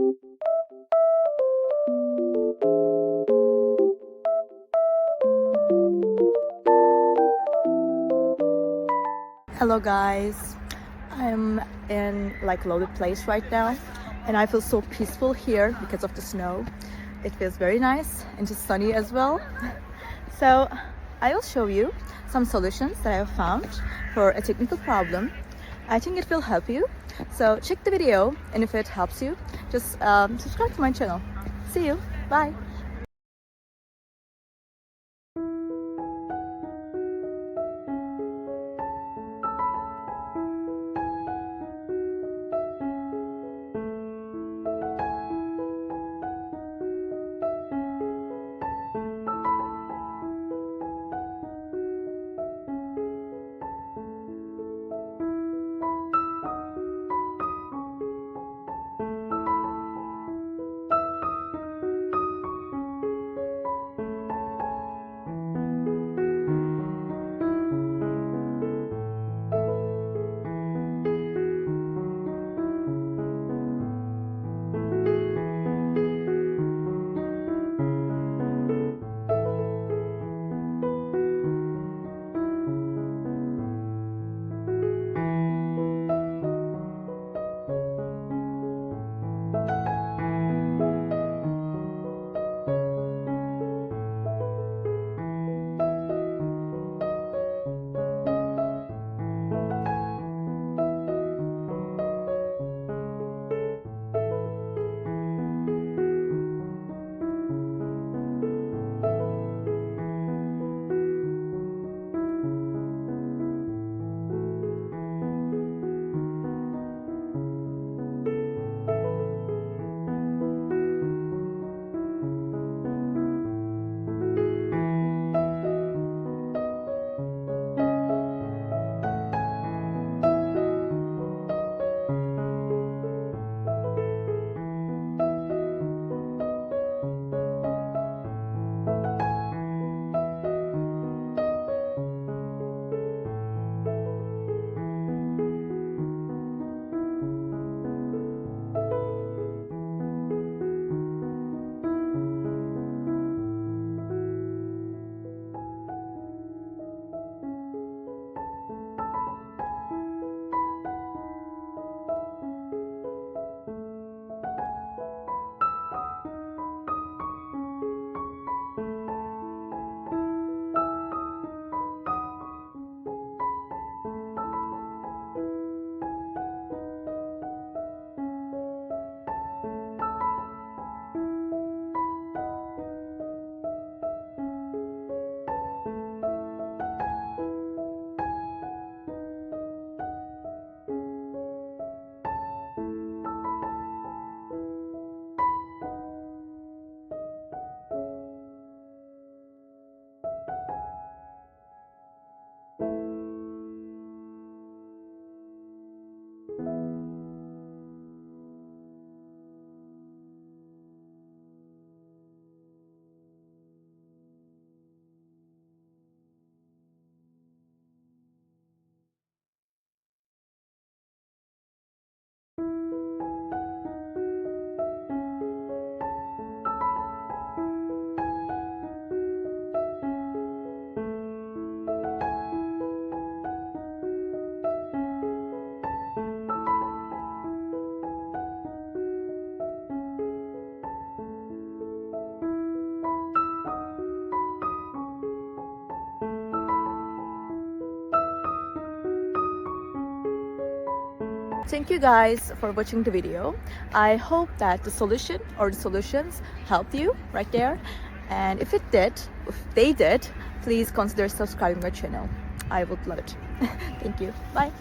Hello guys, I'm in like loaded place right now and I feel so peaceful here because of the snow. It feels very nice and just sunny as well. So I will show you some solutions that I have found for a technical problem. I think it will help you. So check the video, and if it helps you, just subscribe to my channel. See you. Bye. Thank you guys for watching the video. I hope that the solution or the solutions helped you right there. And if they did, please consider subscribing my channel. I would love it. Thank you. Bye.